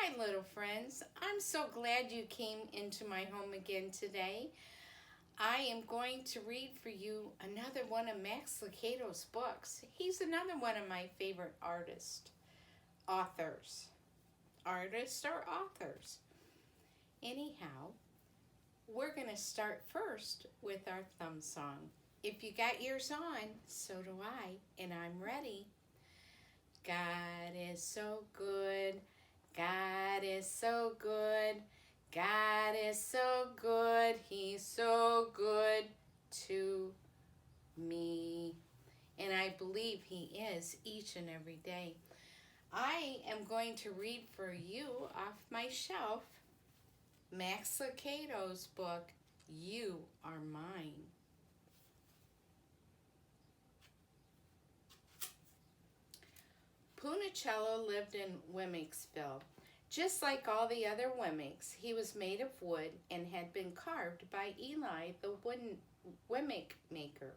Hi, little friends. I'm so glad you came into my home again today. I am going to read for you another one of Max Lucado's books. He's another one of my favorite authors. Artists or authors. Anyhow, we're going to start first with our thumb song. If you got yours on, so do I, and I'm ready. God is so good. God is so good. God is so good. He's so good to me. And I believe He is each and every day. I am going to read for you off my shelf Max Lucado's book, You Are Mine. Punicello lived in Wemmicksville. Just like all the other Wemmicks, he was made of wood and had been carved by Eli, the wooden Wemmick maker.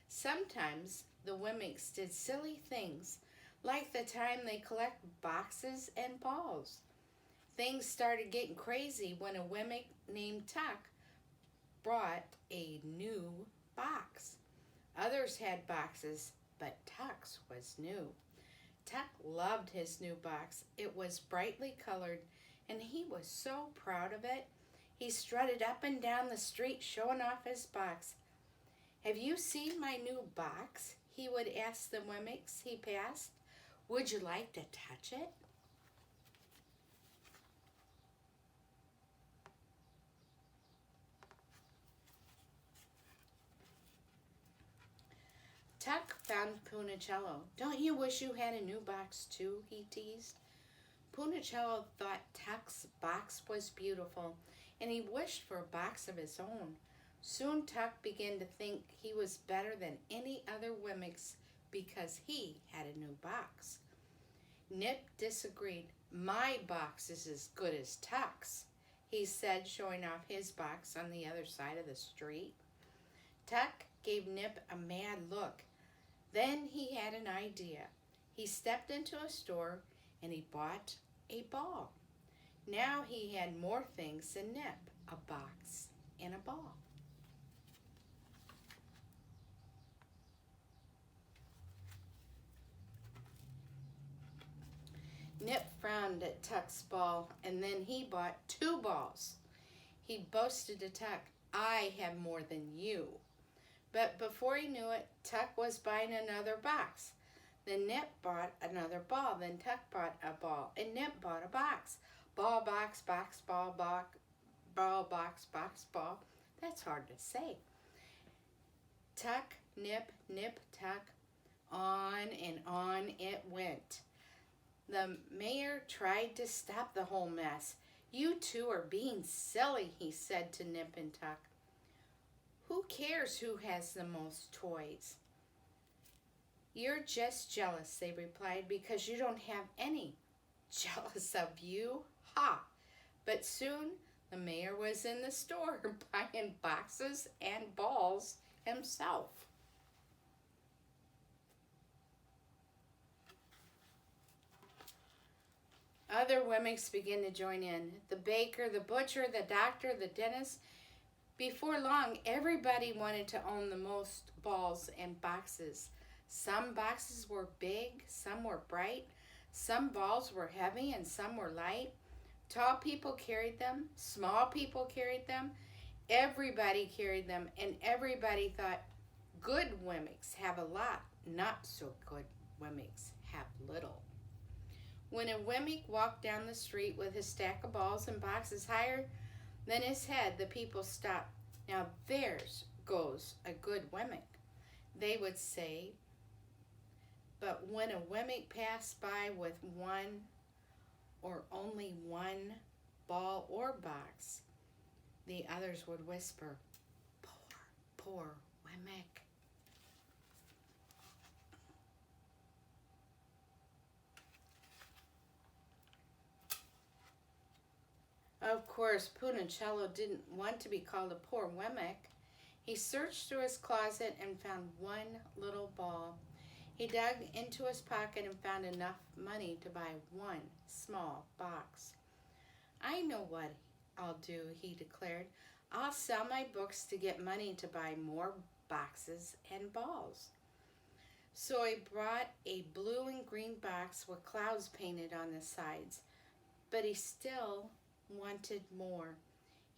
Sometimes the Wemmicks did silly things, like the time they collected boxes and balls. Things started getting crazy when a Wemmick named Tuck brought a new box. Others had boxes, but Tuck's was new. Tuck loved his new box. It was brightly colored, and he was so proud of it. He strutted up and down the street showing off his box. "Have you seen my new box?" he would ask the Wemmicks he passed. "Would you like to touch it?" Tuck found Punicello. "Don't you wish you had a new box too?" he teased. Punicello thought Tuck's box was beautiful, and he wished for a box of his own. Soon Tuck began to think he was better than any other Wemmicks because he had a new box. Nip disagreed. "My box is as good as Tuck's," he said, showing off his box on the other side of the street. Tuck gave Nip a mad look. Then he had an idea. He stepped into a store and he bought a ball. Now he had more things than Nip, a box and a ball. Nip frowned at Tuck's ball, and then he bought 2 balls. He boasted to Tuck, "I have more than you." But before he knew it, Tuck was buying another box. Then Nip bought another ball. Then Tuck bought a ball. And Nip bought a box. Ball, box, box, ball, box, ball, box, box, ball. That's hard to say. Tuck, Nip, Nip, Tuck. On and on it went. The mayor tried to stop the whole mess. "You two are being silly," he said to Nip and Tuck. "Who cares who has the most toys?" "You're just jealous," they replied, "because you don't have any." "Jealous of you? Ha!" But soon the mayor was in the store buying boxes and balls himself. Other Wemmicks began to join in. The baker, the butcher, the doctor, the dentist. Before long, everybody wanted to own the most balls and boxes. Some boxes were big, some were bright, some balls were heavy and some were light. Tall people carried them, small people carried them, everybody carried them, and everybody thought, "Good Wemmicks have a lot, not so good Wemmicks have little." When a Wemmick walked down the street with his stack of balls and boxes higher than his head, the people stopped. "Now there's goes a good Wemmick," they would say. But when a Wemmick passed by with one or only one ball or box, the others would whisper, "Poor, poor Wemmick." Of course, Punicello didn't want to be called a poor Wemmick. He searched through his closet and found one little ball. He dug into his pocket and found enough money to buy one small box. I know what I'll do, he declared. I'll sell my books to get money to buy more boxes and balls. So he brought a blue and green box with clouds painted on the sides, but he still wanted more.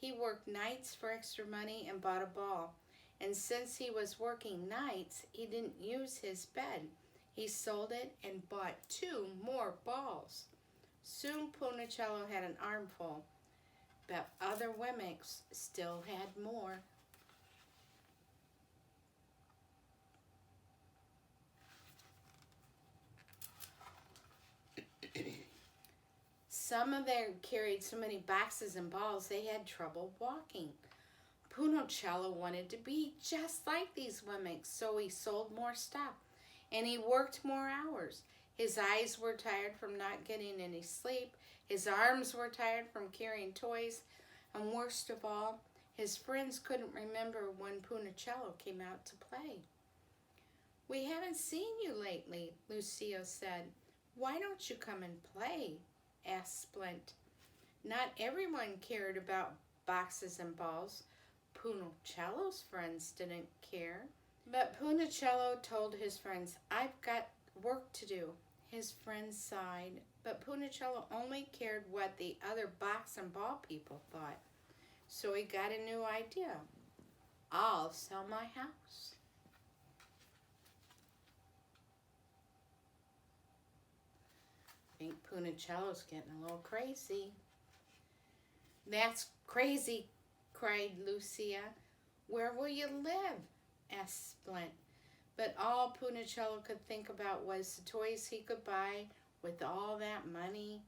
He worked nights for extra money and bought a ball. And since he was working nights, he didn't use his bed. He sold it and bought 2 more balls. Soon Punicello had an armful, but other Wemmicks still had more. Some of them carried so many boxes and balls they had trouble walking. Punicello wanted to be just like these Wemmicks, so he sold more stuff, and he worked more hours. His eyes were tired from not getting any sleep. His arms were tired from carrying toys. And worst of all, his friends couldn't remember when Punicello came out to play. We haven't seen you lately, Lucio said. Why don't you come and play? Asked Splint. Not everyone cared about boxes and balls. Punicello's friends didn't care. But Punicello told his friends, I've got work to do. His friends sighed, but Punicello only cared what the other box and ball people thought. So he got a new idea. I'll sell my house. I think Punicello's getting a little crazy. That's crazy, cried Lucia. Where will you live? Asked Splint. But all Punicello could think about was the toys he could buy with all that money.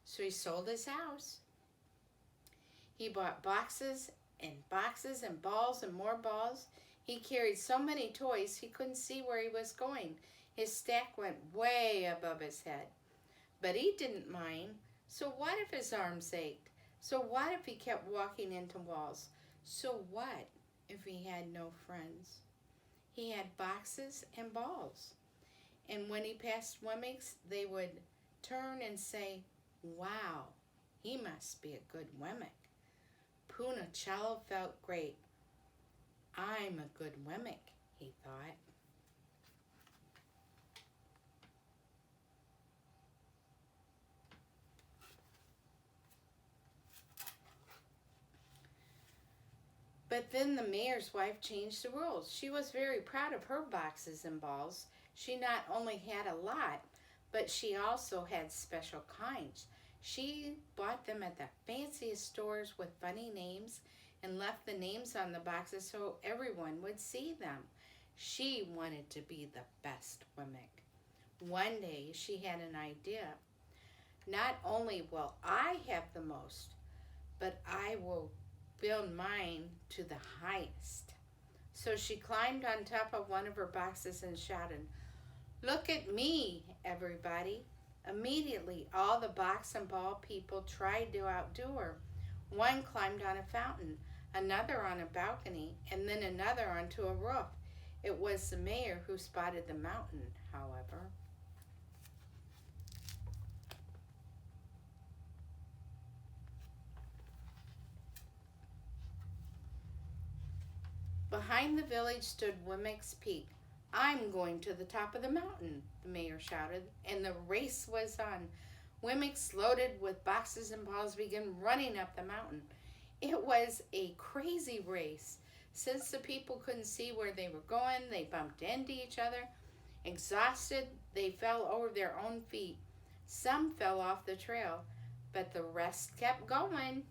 So he sold his house. He bought boxes and boxes and balls and more balls. He carried so many toys he couldn't see where he was going. His stack went way above his head. But he didn't mind. So what if his arms ached? So what if he kept walking into walls? So what if he had no friends? He had boxes and balls. And when he passed Wemmicks, they would turn and say, wow, he must be a good Wemmick. Punicello felt great. I'm a good Wemmick, he thought. But then the mayor's wife changed the rules. She was very proud of her boxes and balls. She not only had a lot, but she also had special kinds. She bought them at the fanciest stores with funny names and left the names on the boxes so everyone would see them. She wanted to be the best Wemmick. One day she had an idea. Not only will I have the most, but I will build mine to the highest. So she climbed on top of one of her boxes and shouted, look at me, everybody. Immediately, all the box and ball people tried to outdo her. One climbed on a fountain, another on a balcony, and then another onto a roof. It was the mayor who spotted the mountain, however. Behind the village stood Wemmick's Peak. I'm going to the top of the mountain, the mayor shouted, and the race was on. Wemmicks loaded with boxes and balls began running up the mountain. It was a crazy race. Since the people couldn't see where they were going, they bumped into each other. Exhausted, they fell over their own feet. Some fell off the trail, but the rest kept going.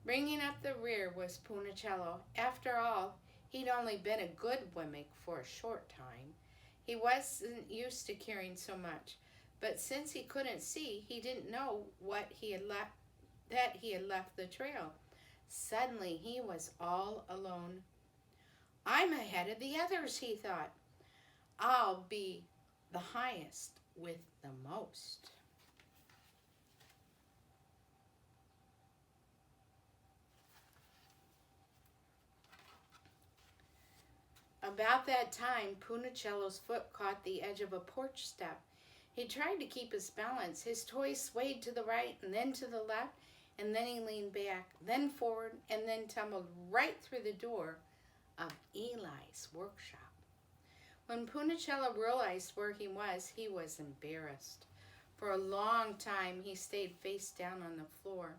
Bringing up the rear was Punicello. After all, he'd only been a good Wemmick for a short time. He wasn't used to carrying so much, but since he couldn't see, he didn't know that he had left the trail. Suddenly, he was all alone. I'm ahead of the others, he thought. I'll be the highest with the most. About that time, Punicello's foot caught the edge of a porch step. He tried to keep his balance. His toy swayed to the right and then to the left, and then he leaned back, then forward, and then tumbled right through the door of Eli's workshop. When Punicello realized where he was embarrassed. For a long time, he stayed face down on the floor.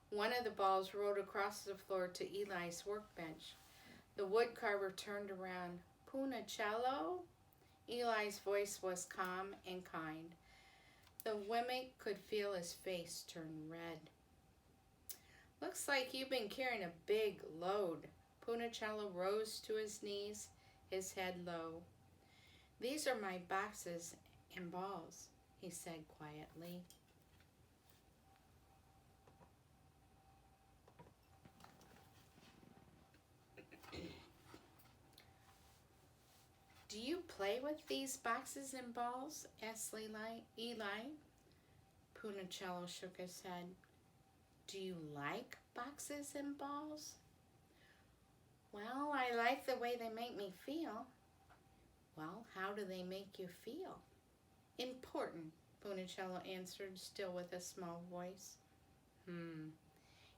One of the balls rolled across the floor to Eli's workbench. The woodcarver turned around. "Punicello?" Eli's voice was calm and kind. The Wemmick could feel his face turn red. "Looks like you've been carrying a big load." Punicello rose to his knees, his head low. "These are my boxes and balls," he said quietly. "Do you play with these boxes and balls?" asked Eli. Punicello shook his head. "Do you like boxes and balls?" "Well, I like the way they make me feel." "Well, how do they make you feel?" "Important," Punicello answered, still with a small voice.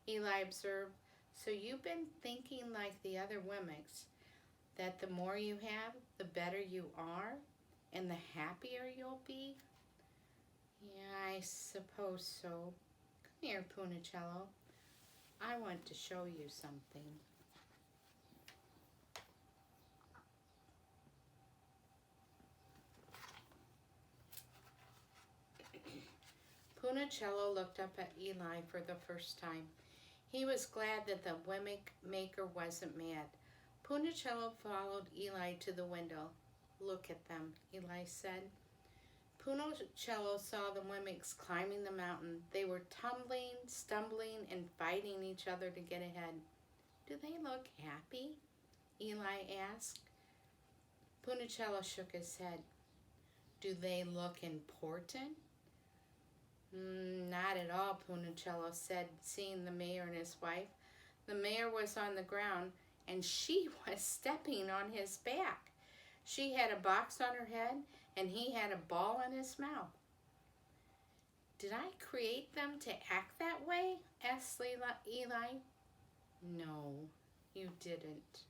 Eli observed. "So you've been thinking like the other Wemmicks, that the more you have, the better you are, and the happier you'll be?" "Yeah, I suppose so. Come here, Punicello. I want to show you something." Punicello looked up at Eli for the first time. He was glad that the Wemmick maker wasn't mad. Punicello followed Eli to the window. "Look at them," Eli said. Punicello saw the Wemmicks climbing the mountain. They were tumbling, stumbling, and fighting each other to get ahead. "Do they look happy?" Eli asked. Punicello shook his head. "Do they look important?" "Not at all," Punicello said, seeing the mayor and his wife. The mayor was on the ground, and she was stepping on his back. She had a box on her head, and he had a ball in his mouth. "Did I create them to act that way?" asked Eli. "No, you didn't."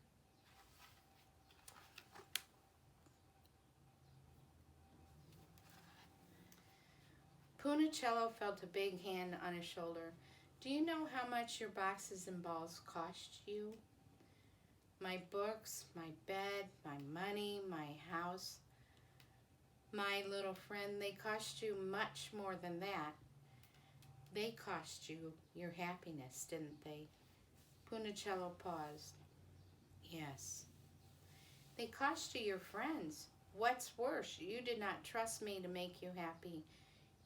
Punicello felt a big hand on his shoulder. "Do you know how much your boxes and balls cost you?" "My books, my bed, my money, my house, my little friend, they cost you much more than that." "They cost you your happiness, didn't they?" Punicello paused. "Yes." "They cost you your friends. What's worse, you did not trust me to make you happy.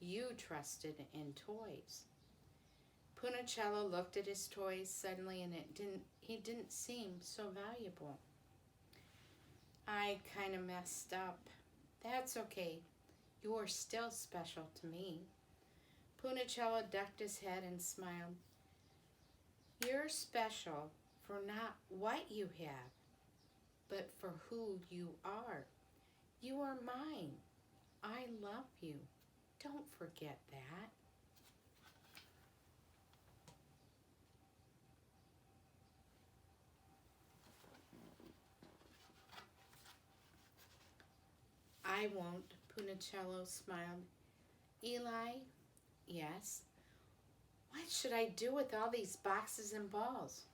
You trusted in toys." Punicello looked at his toys suddenly, and he didn't seem so valuable. "I kind of messed up." "That's okay. You're still special to me." Punicello ducked his head and smiled. "You're special for not what you have, but for who you are. You are mine. I love you. Don't forget that." "I won't," Punicello smiled. "Eli?" "Yes?" "What should I do with all these boxes and balls?"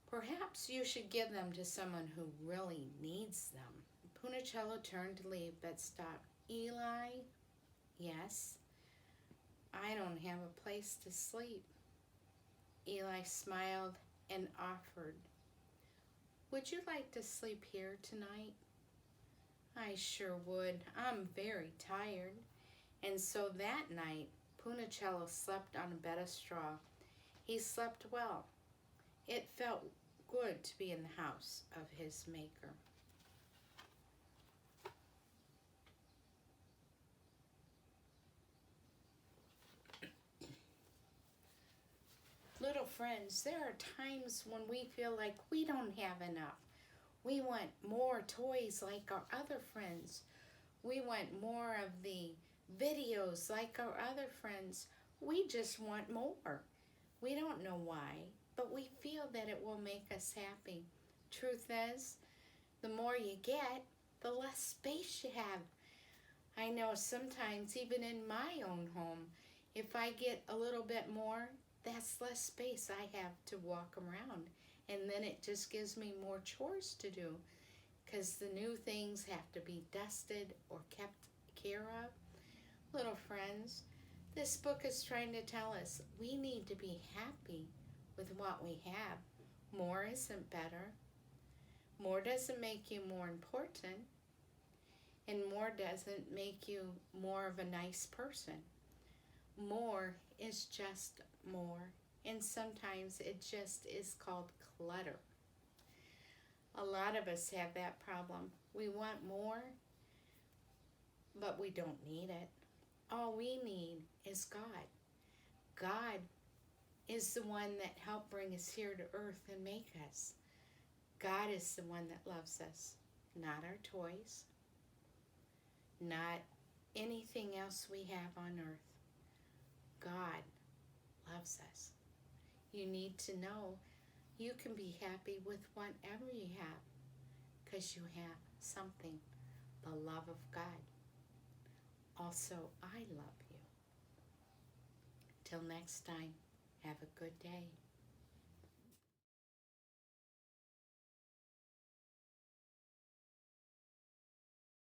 "Perhaps you should give them to someone who really needs them." Punicello turned to leave, but stopped. "Eli?" "Yes?" "I don't have a place to sleep." Eli smiled and offered, "Would you like to sleep here tonight?" "I sure would. I'm very tired." And so that night, Punicello slept on a bed of straw. He slept well. It felt good to be in the house of his maker. Little friends, there are times when we feel like we don't have enough. We want more toys like our other friends. We want more of the videos like our other friends. We just want more. We don't know why, but we feel that it will make us happy. Truth is, the more you get, the less space you have. I know sometimes, even in my own home, if I get a little bit more, that's less space I have to walk around. And then it just gives me more chores to do because the new things have to be dusted or kept care of. Little friends, this book is trying to tell us we need to be happy with what we have. More isn't better. More doesn't make you more important. And more doesn't make you more of a nice person. More is just more. And sometimes it just is called clutter. A lot of us have that problem. We want more, but we don't need it. All we need is God. God is the one that helped bring us here to earth and make us. God is the one that loves us, not our toys, not anything else we have on earth. God loves us. You need to know you can be happy with whatever you have because you have something, the love of God. Also, I love you. Till next time, have a good day.